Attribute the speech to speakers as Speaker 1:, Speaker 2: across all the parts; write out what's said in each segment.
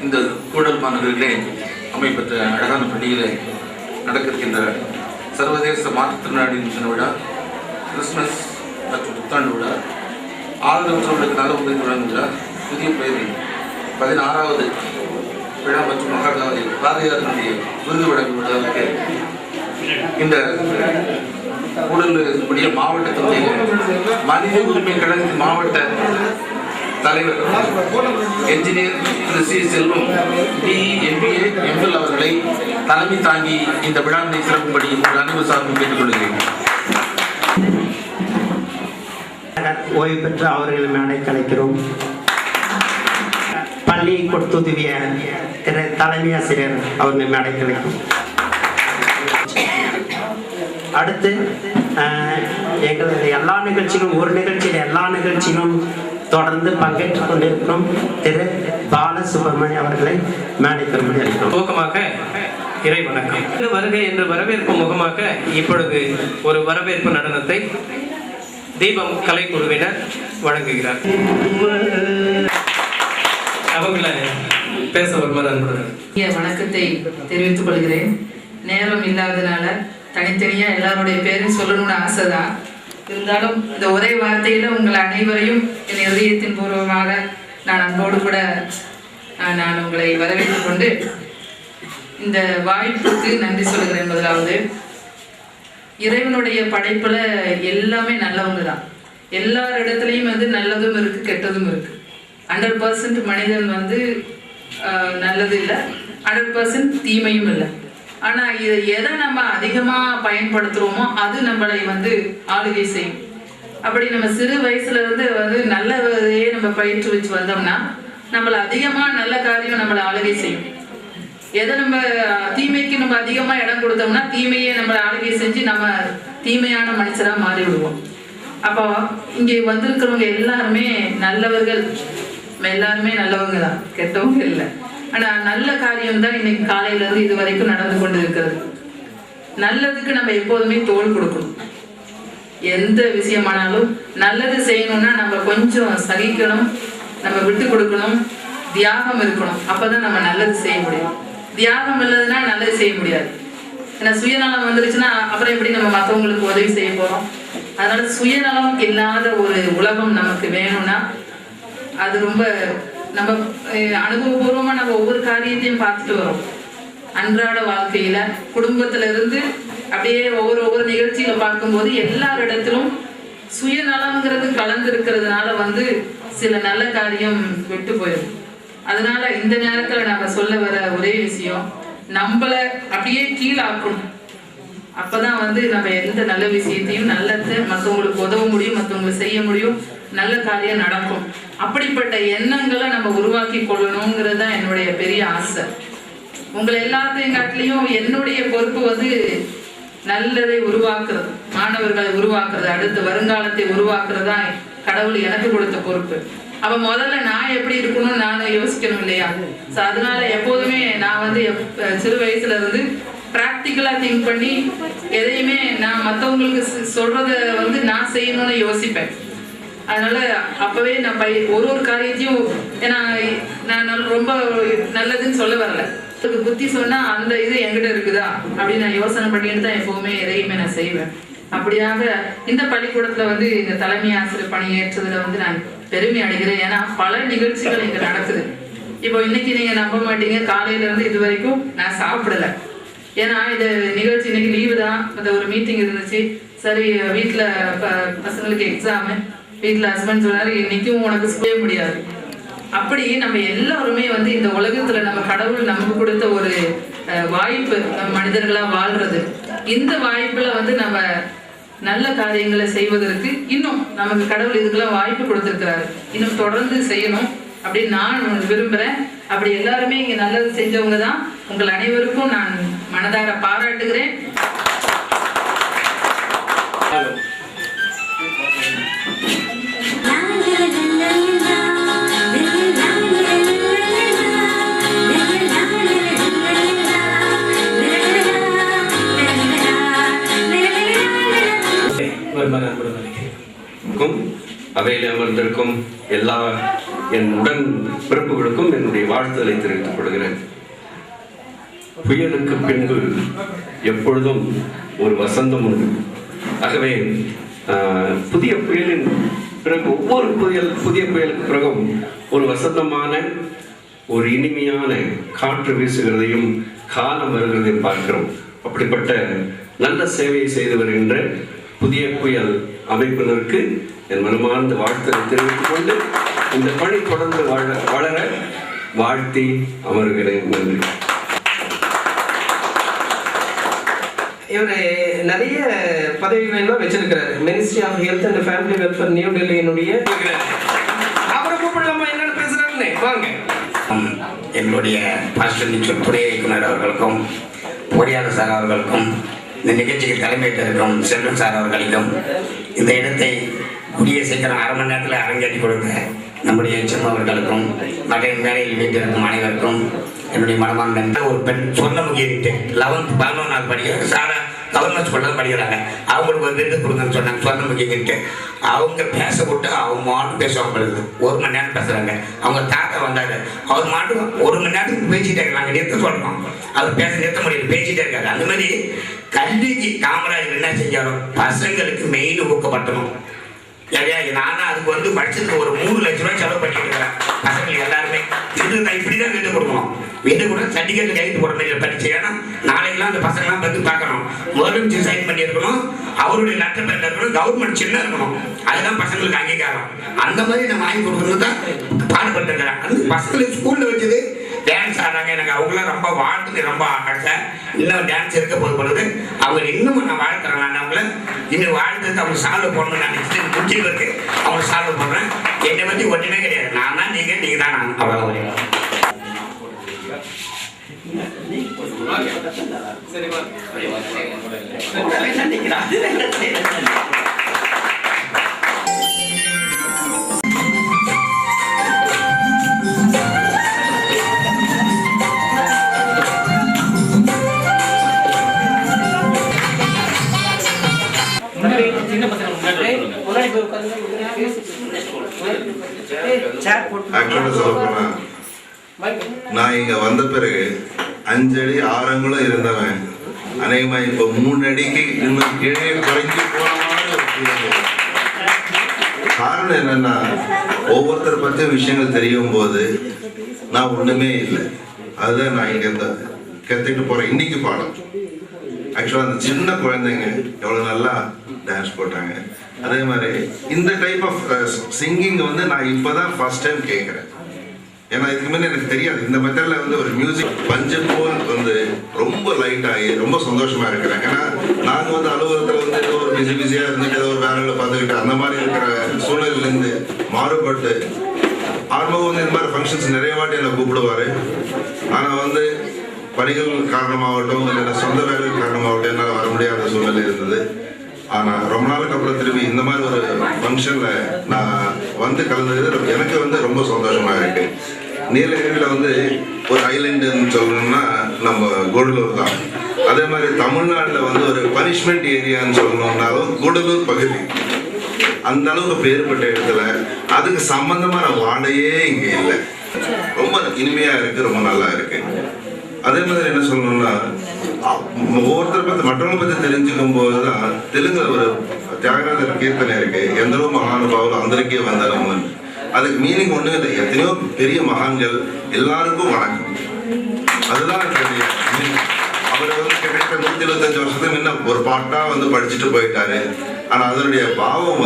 Speaker 1: இந்த கூடல் மாநகரிலே அமைப்பெற்ற அழகான பள்ளியிலே நடக்கின்ற சர்வதேச மாற்றுத்திறனாளியின் தின விழா, கிறிஸ்துமஸ் மற்றும் புத்தாண்டு விழா, ஆதரவற்றவர்களுக்கு நல உதவி வழங்கும் விழா, புதிய பெயரில் 16வது விழா மற்றும் மகாகவி பாரதியாருடைய விருது வழங்கும் விழாவுக்கு இந்த கூடலுடைய மாவட்டத்தினுடைய மனித உரிமை கழகத்தின் மாவட்ட தலைவர் என்ஜினியர் திரு சி செல்வம் BA MPhil அவர்களை தலைமை தாங்கி இந்த விழாவினை சிறப்பும்படி உங்கள் அனைவரும் சார்பும் கேட்டுக்கொள்கிறேன்.
Speaker 2: ஓய்வு பெற்று அவர்கள் மேடை கலைக்கிறோம். பள்ளி கொடுத்துதவிய திரு தலைமை ஆசிரியர் அவர்கள் மேடை கலைக்கும். அடுத்து எங்களது எல்லா நிகழ்ச்சிகளும் ஒரு நிகழ்ச்சியில் எல்லா நிகழ்ச்சியிலும் தொடர்ந்து பங்கேற்றுக் கொண்டிருக்கும் திரு பாலசுப்ரமணியம் அவர்களை மேடை பெறும்படி அளிக்கிறோம்.
Speaker 3: துவக்கமாக இறை வணக்கம். வருகை என்று வரவேற்பும் முகமாக இப்பொழுது ஒரு வரவேற்பு நடனத்தை தீபம் கலைக்குழுவினர் வழங்குகிறார். அவங்களை பேச வருமாறு
Speaker 4: வணக்கத்தை தெரிவித்துக் கொள்கிறேன். நேரம் இல்லாதனால தனித்தனியா எல்லாருடைய பேரும் சொல்லணும்னு ஆசைதான். இருந்தாலும் இந்த ஒரே வார்த்தையில உங்கள் அனைவரையும் என் இதயத்தின் பூர்வமாக நான் அன்போடு கூட நான் உங்களை வரவேற்றுக் கொண்டு இந்த வாய்ப்புக்கு நன்றி சொல்கிறேன். முதலாவது, இறைவனுடைய படைப்புல எல்லாமே நல்லவங்க தான். எல்லார் இடத்துலையும் நல்லதும் இருக்கு, கெட்டதும் இருக்கு. 100% மனிதன் நல்லது இல்லை, 100% தீமையும் இல்லை. ஆனா இது எதை நம்ம அதிகமா பயன்படுத்துறோமோ அது நம்மளை ஆளுகை செய்யும். அப்படி நம்ம சிறு வயசுல இருந்து நல்லதையே நம்ம பயிற்று வச்சு வந்தோம்னா நம்மள அதிகமா நல்ல காரியம் நம்மளை ஆளுகை செய்யும். எதை நம்ம தீமைக்கு நம்ம அதிகமா இடம் கொடுத்தோம்னா தீமையை நம்மளை ஆளுகை செஞ்சு நம்ம தீமையான மனுஷரா மாறி விடுவோம். அப்போ இங்கே வந்திருக்கிறவங்க எல்லாருமே நல்லவர்கள், எல்லாருமே நல்லவங்க தான், கெட்டவங்க இல்லை. ஆனா நல்ல காரியம் தான் இன்னைக்கு காலையில இருந்து இது வரைக்கும் நடந்து கொண்டு இருக்கிறது. நல்லதுக்கு நம்ம எப்போதுமே தோள் கொடுக்கணும். எந்த விஷயமானாலும் நல்லது செய்யணும்னா நம்ம கொஞ்சம் சகிக்கணும், நம்ம விட்டு கொடுக்கணும், தியாகம் இருக்கணும். அப்பதான் நம்ம நல்லது செய்ய முடியும். தியாகம் இல்லதுன்னா நல்லது செய்ய முடியாது. ஏன்னா சுயநலம் வந்துருச்சுன்னா அப்புறம் எப்படி நம்ம மற்றவங்களுக்கு உதவி செய்ய போறோம்? அதனால சுயநலம் இல்லாத ஒரு உலகம் நமக்கு வேணும்னா அது ரொம்ப நம்ம அனுபவபூர்வமா நம்ம ஒவ்வொரு காரியத்தையும் பார்த்துட்டு வரோம். அன்றாட வாழ்க்கையில குடும்பத்துல இருந்து அப்படியே ஒவ்வொரு நிகழ்ச்சியில பார்க்கும்போது எல்லாரிடத்திலும் சுயநலம்ங்கிறது கலந்து இருக்கிறதுனால சில நல்ல காரியம் விட்டு போயிடும். அதனால இந்த நேரத்துல நம்ம சொல்ல வர ஒரே விஷயம், நம்மள அப்படியே கீழாக்கணும். அப்பதான் நம்ம எந்த நல்ல விஷயத்தையும் நல்லது மற்றவங்களுக்கு உதவ முடியும், மற்றவங்களுக்கு செய்ய முடியும், நல்ல காரியம் நடக்கும். அப்படிப்பட்ட எண்ணங்களை நம்ம உருவாக்கி கொள்ளணுங்கிறது தான் என்னுடைய பெரிய ஆசை. உங்களை எல்லாத்தையும் காட்டிலையும் என்னுடைய பொறுப்பு நல்லதை உருவாக்குறது, மாணவர்களை உருவாக்குறது, அடுத்த வருங்காலத்தை உருவாக்குறது தான் கடவுள் எனக்கு கொடுத்த பொறுப்பு. அப்ப முதல்ல நான் எப்படி இருக்கணும்னு நான் யோசிக்கணும் இல்லையா? ஸோ அதனால எப்போதுமே நான் சிறு வயசுல இருந்து பிராக்டிக்கலா திங்க் பண்ணி எதையுமே நான் மற்றவங்களுக்கு சொல்றத நான் செய்யணும்னு யோசிப்பேன். அதனால அப்பவே நான் ஒரு காரியத்தையும், ஏன்னா நான் ரொம்ப நல்லதுன்னு சொல்ல வரல, புத்தி சொன்னா அந்த இது என்கிட்ட இருக்குதா அப்படின்னு நான் யோசனை பண்ணிட்டு தான் எப்பவுமே எதையுமே நான் செய்வேன். அப்படியாக இந்த பள்ளிக்கூடத்துல இந்த தலைமை ஆசிரியர் பணியேற்றதுல நான் பெருமை அடைகிறேன். ஏன்னா பல நிகழ்ச்சிகள் இங்க நடக்குது. இப்போ இன்னைக்கு நீங்க நம்ப மாட்டீங்க, காலையில இருந்து இது வரைக்கும் நான் சாப்பிடல. ஏன்னா இது நிகழ்ச்சி இன்னைக்கு லீவு தான், ஒரு மீட்டிங் இருந்துச்சு. சரி, வீட்டுல பசங்களுக்கு எக்ஸாமு, வீட்டுல ஹஸ்பண்ட் சொன்னாரு இன்னைக்கும் உனக்கு செய்ய முடியாது. அப்படி நம்ம எல்லாருமே இந்த உலகத்துல நம்ம கடவுள் நமக்கு கொடுத்த ஒரு வாய்ப்பு, மனிதர்களா வாழ்றது. இந்த வாய்ப்புல நம்ம நல்ல காரியங்களை செய்வதற்கு இன்னும் நமக்கு கடவுள் இதுக்கெல்லாம் வாய்ப்பு கொடுத்திருக்கிறாரு. இன்னும் தொடர்ந்து செய்யணும் அப்படின்னு நான் விரும்புறேன். அப்படி எல்லாருமே இங்க நல்லது செஞ்சவங்க தான். உங்கள் அனைவருக்கும் நான் மனதார பாராட்டுகிறேன்.
Speaker 5: அவையில் அமர்ந்திருக்கும் எல்லா எல்லா என் உடன் பிறப்புகளுக்கும் என்னுடைய வாழ்த்துதலை தெரிவித்துக் கொள்கிறேன். புயலுக்கு பின்பு எப்பொழுதும் ஒரு வசந்தம் உண்டு. ஆகவே புதிய புயலின் பிறகு ஒவ்வொரு புதிய புயலுக்கு பிறகும் ஒரு வசந்தமான ஒரு இனிமையான காற்று வீசுகிறதையும் காலம் வருகிறதையும் பார்க்கிறோம். அப்படிப்பட்ட நல்ல சேவையை செய்து வருகின்ற புதிய புயல் அமைப்பினருக்கு என் மனமார்ந்த வாழ்த்துக்களை தெரிவித்துக் கொண்டு இந்த பணி தொடர்ந்து வளர வாழ்த்தி அமர்கிறேன். நன்றி.
Speaker 3: இவர் நிறைய பதவிகளெல்லாம் வச்சிருக்கிறாரு. Ministry of health and family welfare new டெல்லியினுடைய அவரை கூப்பிடலாமா என்னன்னு பேசுறாருன்னு வாங்க.
Speaker 6: எங்களுடைய பாஸ்டர் துணை இயக்குனர் அவர்களுக்கும் பொறியாளர் சார் அவர்களுக்கும் இந்த நிகழ்ச்சிக்கு தலைமையேற்றிருக்கும் செல்வன் சார் அவர்களுக்கும் இந்த இடத்தை கூடிய சீக்கிரம் அரை மணி நேரத்தில் அரங்கேற்றி கொடுத்த நம்முடைய எச்எம் அவர்களுக்கும் மகளிர் மேலையில் வீட்டிற்கும் அனைவருக்கும் என்னுடைய மனமார்ந்த ஒரு பெண் சொர்ணமுகிட்டு 11th 11வது படிக்கிறாங்க. சாரா கவர்மெண்ட் ஸ்கூலில் படிக்கிறாங்க. அவங்களுக்கு ஒரு விருது கொடுங்கன்னு சொன்னாங்க. சொர்ணமுகிட்டு அவங்க பேச விட்டு அவங்க மாட்டும் பேசுவாங்க. 1 மணி நேரம் பேசுகிறாங்க. அவங்க தாத்தா வந்தாரு. அவர் மாட்டும் 1 மணி நேரத்துக்கு பேசிகிட்டே இருக்காங்க. நிறுத்த சொல்கிறோம். அவர் பேச நிறுத்த முடியல, பேசிகிட்டே இருக்காரு. அந்த மாதிரி கல்விக்கு காமராஜர் என்ன செஞ்சாலும் பசங்களுக்கு மெயின் ஊக்கப்பட்டணும். நானும் அதுக்கு படிச்சதுக்கு ஒரு 3 லட்ச ரூபாய் செலவு பண்ணிட்டு இருக்கிறேன். பசங்களுக்கு எல்லாருமே இது இப்படிதான் வீட்டு கொடுக்கணும். வீட்டு கூட சர்டிஃபிகேட் கைது போட மாதிரி படிச்சு. ஏன்னா நாளைக்கெல்லாம் அந்த பசங்களாம் வந்து பார்க்கணும். முதலமைச்சர் சைன் பண்ணியிருக்கணும். அவருடைய லெட்டர் பேர்ல இருக்கணும். கவர்மெண்ட் சின்ன இருக்கணும். அதுதான் பசங்களுக்கு அங்கீகாரம். அந்த மாதிரி நான் வாங்கி கொடுக்கறது தான் பாடுபட்டு இருக்கிறேன். அந்த பசங்களுக்கு ஸ்கூல்ல வச்சது டான்ஸ் ஆடுறாங்க. எனக்கு அவங்களாம் ரொம்ப வாழ்த்துக்கு ரொம்ப ஆசை. இன்னும் டான்ஸ் இருக்க போது அவங்க இன்னமும் நான் வாழ்த்துறேன். நான் அவங்கள இன்னும் வாழ்த்துக்கு அவங்க சால்வ் பண்ணணும்னு நினைச்சிட்டு முக்கியம் இருக்கு. அவங்க சால்வ் பண்றேன். என்னை பத்தி ஒன்றுமே கிடையாது. நான் தான் நீங்க தான் நான். அவ்வளோ
Speaker 7: நான் இங்க வந்த பிறகு 5 அடி 6 அங்குலம் இருந்தவன் அநேகமா இப்ப 3 அடிக்கு இன்னும் கீழே குறைஞ்சு போன மாதிரி ஒரு காரணம் என்னன்னா, ஒவ்வொருத்தர் பத்தி விஷயங்கள் தெரியும் போது நான் ஒண்ணுமே இல்லை. அதுதான் நான் இங்க கத்துக்கிட்டு போறேன். இன்னைக்கு பாடம் ஆக்சுவலா அந்த சின்ன குழந்தைங்க எவ்வளவு நல்லா டான்ஸ் போட்டாங்க. அதே மாதிரி இந்த டைப் ஆஃப் சிங்கிங் நான் இப்பதான் ஃபர்ஸ்ட் டைம் கேட்கிறேன். ஏன்னா இதுக்கு முன்னே எனக்கு தெரியாது. இந்த மெத்தட்ல ஒரு மியூசிக் பஞ்சம் போல் ரொம்ப லைட் ஆகி ரொம்ப சந்தோஷமா இருக்கிறேன். ஏன்னா நாங்க அலுவலகத்துல ஏதோ ஒரு பிஸியா இருந்துட்டு ஏதோ ஒரு வேலையில பார்த்துக்கிட்டு அந்த மாதிரி இருக்கிற சூழலில இருந்து மாறுபட்டு ஆர்வம் இந்த மாதிரி ஃபங்க்ஷன்ஸ் நிறைய வாட்டி என்னை கூப்பிடுவாரு. ஆனா பணிகள் காரணமாகட்டும் இல்லை சொந்த வேலை காரணமாகட்டும் என்னால் வர முடியாத சூழ்நிலை இருந்தது. ஆனால் ரொம்ப நாளுக்கு அப்புறம் திரும்பி இந்த மாதிரி ஒரு ஃபங்க்ஷனில் நான் கலந்தது எனக்கு ரொம்ப சந்தோஷமாக இருக்கு. நீலகிரியில் ஒரு ஐலண்டுன்னு சொல்லணும்னா நம்ம கூடலூர் தான். அதே மாதிரி தமிழ்நாட்டில் ஒரு பனிஷ்மெண்ட் ஏரியான்னு சொல்லணும்னாலும் கூடலூர் பகுதி அந்த அளவுக்கு பேர்பட்ட இடத்துல அதுக்கு சம்பந்தமான வாடையே இங்கே இல்லை. ரொம்ப இனிமையாக இருக்கு, ரொம்ப நல்லா இருக்கு. அதே மாதிரி என்ன சொல்லணும்னா, ஒவ்வொருத்தரை பற்றி மற்றவங்களை பற்றி தெரிஞ்சுக்கும் போதுதான் தெலுங்குல ஒரு தியாகராஜர் கீர்த்தனை இருக்கு, எந்தளவு மகானுபாவில் அந்தரிக்கே வந்தாலும். அதுக்கு மீனிங் ஒண்ணு இல்லை. எத்தனையோ பெரிய மகான்கள் எல்லாருக்கும் வணக்கம். அதுதான் அவர் கிட்டத்தட்ட 125 வருஷத்துக்கு முன்ன ஒரு பாட்டா படிச்சுட்டு போயிட்டாரு. ஆனா அதனுடைய பாவம்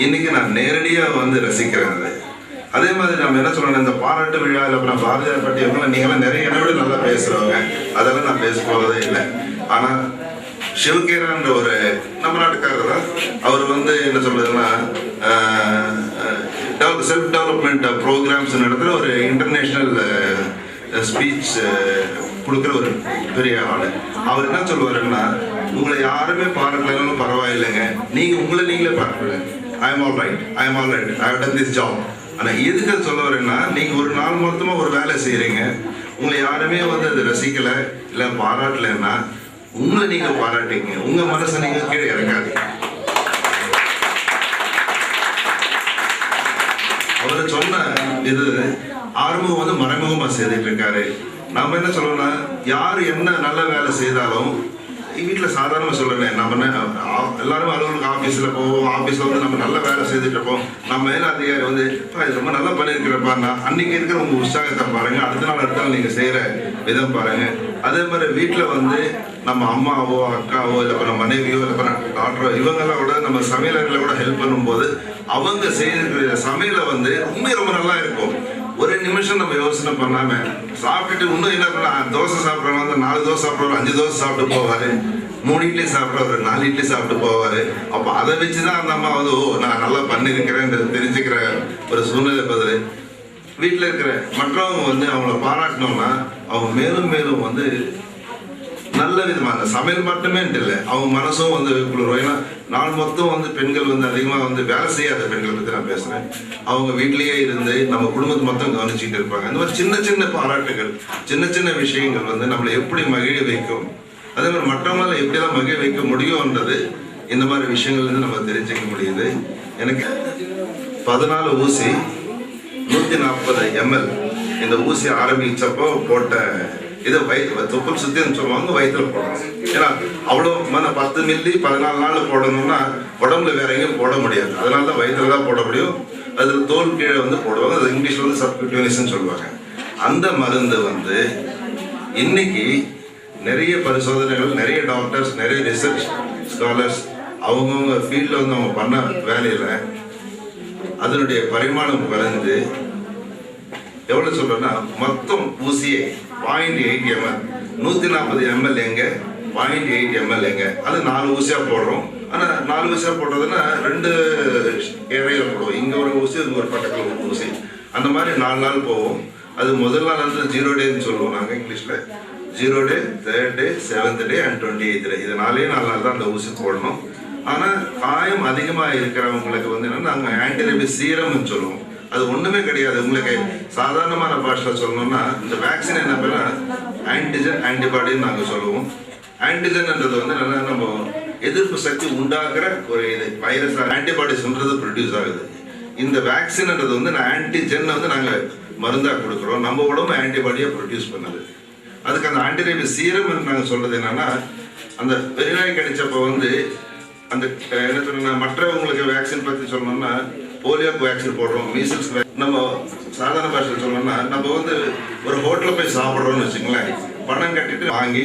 Speaker 7: இன்னைக்கு நான் நேரடியா ரசிக்கிறேன். அதே மாதிரி நம்ம என்ன சொல்லணும், இந்த பாராட்டு விழாவில் அப்புறம் பாரதியார் பற்றியவங்க நீங்களாம் நிறைய என்னை விட நல்லா பேசுறவங்க, அதெல்லாம் நான் பேச போறதே இல்லை. ஆனா சிவகேரான்ற ஒரு நம்ம நாட்டுக்காரர் தான். அவர் என்ன சொல்றதுன்னா செல்ஃப் டெவலப்மெண்ட் ப்ரோக்ராம்ஸ் நடத்துகிற ஒரு இன்டர்நேஷ்னல் ஸ்பீச் கொடுக்குற ஒரு பெரிய ஆள். அவர் என்ன சொல்லுவாருன்னா, உங்களை யாருமே பாராட்டலன்னு பரவாயில்லைங்க, நீங்க உங்களை நீங்களே பாராட்டுங்க. I am all right, I am all right, I have done this job. ஆனால் எதுக்கு சொல்ல வரேன்னா, நீங்க ஒரு நாள் மொத்தமாக ஒரு வேலை செய்யறீங்க, உங்களை யாருமே அது ரசிக்கல இல்லை பாராட்டலைன்னா உங்களை நீங்க பாராட்டிங்க, உங்க மனசை நீங்க கீழே இறக்காதீங்க. அவரை சொன்ன இது ஆறுமுகம் வந்து மறைமுகமா செய்துட்டு இருக்காரு. நம்ம என்ன சொல்லணும்னா, யார் என்ன நல்ல வேலை செய்தாலும் வீட்டில் சாதாரணமாக சொல்கிறேன், நம்ம எல்லாருமே அலுவலக ஆஃபீஸில் போவோம், ஆஃபீஸில் வந்து நம்ம நல்ல வேலை செய்துட்டு இருப்போம். நம்ம மேலே அதிகாரி வந்து இது ரொம்ப நல்லா பண்ணியிருக்கிறப்பான்னா அன்றைக்கி இருக்கிற உங்கள் உற்சாகத்தை பாருங்கள், அடுத்த நாள் நீங்கள் செய்கிற விதம் பாருங்கள். அதே மாதிரி வீட்டில் வந்து நம்ம அம்மாவோ அக்காவோ இல்லை நம்ம மனைவியோ இல்லை டாக்டரோ இவங்கெல்லாம் கூட நம்ம சமையலறையில் கூட ஹெல்ப் பண்ணும்போது அவங்க செய்திருக்கிற சமையலை வந்து ரொம்ப நல்லா இருக்கும். ஒரு நிமிஷம் நம்ம யோசனை பண்ணாம சாப்பிட்டுட்டு இன்னும் என்ன பண்ண, தோசை சாப்பிட்றவங்க வந்து 4 தோசை சாப்பிட்றவர் 5 தோசை சாப்பிட்டு போவாரு, 3 இட்லி சாப்பிட்றவர் 4 இட்லி சாப்பிட்டு போவாரு. அப்போ அதை வச்சுதான் அந்த அம்மா வந்து நான் நல்லா பண்ணியிருக்கிறேன் தெரிஞ்சுக்கிற ஒரு சூழ்நிலை பதில். வீட்டில் இருக்கிற மற்றவங்க வந்து அவங்கள பாராட்டணும்னா அவங்க மேலும் மேலும் வந்து நல்ல விதமாக சமையல் மட்டுமே இல்லை, அவங்க மனசும் வந்து குளிரும். ஏன்னா நாள் மொத்தம் வந்து பெண்கள் வந்து அதிகமாக வந்து வேலை செய்யாத பெண்களை பற்றி நான் பேசுகிறேன். அவங்க வீட்லேயே இருந்து நம்ம குடும்பத்தை மொத்தம் கவனிச்சுட்டு இருப்பாங்க. இந்த மாதிரி சின்ன சின்ன பாராட்டுகள், சின்ன சின்ன விஷயங்கள் வந்து நம்மளை எப்படி மகிழ வைக்கும், அதே மாதிரி மற்றவங்களால எப்படியெல்லாம் மகிழ வைக்க முடியும்ன்றது இந்த மாதிரி விஷயங்கள்லேருந்து நம்ம தெரிஞ்சுக்க முடியுது. எனக்கு 14 ஊசி 140 ml இந்த ஊசி ஆரம்பிச்சப்போ போட்ட இதை தொப்புள் சுத்தின்னு சொல்லுவாங்க, வயிற்றுல போடணும். ஏன்னா அவ்வளோ 10 மில்லி 14 நாள் போடணும்னா உடம்புல வேற எங்கேயும் போட முடியாது, அதனால தான் வயிற்றுல தான் போட முடியும். அதில் தோல் கீழே வந்து போடுவாங்க, அது இங்கிலீஷில் வந்து சப்குட்டேனியஸ்ன்னு சொல்லுவாங்க. அந்த மருந்து வந்து இன்னைக்கு நிறைய பரிசோதனைகள், நிறைய டாக்டர்ஸ், நிறைய ரிசர்ச் ஸ்காலர்ஸ் அவங்கவுங்க ஃபீல்டில் வந்து அவங்க பண்ண வேலையில் அதனுடைய பரிமாணம் குறைந்து எவ்வளோ சொல்கிறேன்னா மொத்தம் ஊசியே 0.8 ml 140 ml எங்க 0.8 ml எங்க, அது 4 ஊசியாக போடுறோம். ஆனால் 4 ஊசியாக போடுறதுன்னா 2 இடையில போடுவோம், இங்கே ஒரு ஊசி இங்கே ஒரு பட்டக்கில் ஒரு ஊசி, அந்த மாதிரி 4 நாள் போவோம். அது முதல் நாள் வந்து 0 டேன்னு சொல்லுவோம் நாங்கள் இங்கிலீஷில். 0 டே, 3rd day, 7th day and 28th டே, இது 4 நாள் தான் அந்த ஊசி போடணும். ஆனால் காயம் அதிகமாக இருக்கிறவங்களுக்கு வந்து என்னன்னா நாங்கள் ஆன்டிரேபிஸ் சீரம்னு சொல்லுவோம். அது ஒன்றுமே கிடையாது. உங்களுக்கு சாதாரணமான பாஷையில் சொல்லணும்னா இந்த வேக்சின் என்ன பண்ணா ஆன்டிஜன் ஆன்டிபாடின்னு நாங்கள் சொல்லுவோம். ஆன்டிஜன்ன்றது வந்து என்னன்னா நம்ம எதிர்ப்பு சக்தி உண்டாக்குற ஒரு இது வைரஸ் ஆன்டிபாடிஸ்ன்றது ப்ரொடியூஸ் ஆகுது. இந்த வேக்சின்ன்றது வந்து ஆன்டிஜன் வந்து நாங்கள் மருந்தாக கொடுக்குறோம், நம்ம உடம்பு ஆன்டிபாடியை ப்ரொடியூஸ் பண்ணுது. அதுக்கு அந்த ஆன்டிரேபிஸ் சீரம் நாங்கள் சொல்றது என்னன்னா, அந்த வெறிநாய் கடிச்சப்போ வந்து அந்த என்ன சொன்னா மற்றவங்களுக்கு வேக்சின் பற்றி சொல்லணும்னா போலியோக்கு வேக்சின் போடுறோம், மீசல்ஸ் நம்ம சாதாரண பாஷையில் சொல்லணும்னா நம்ம வந்து ஒரு ஹோட்டலில் போய் சாப்பிட்றோம்னு வச்சுங்களேன், பணம் கட்டிட்டு வாங்கி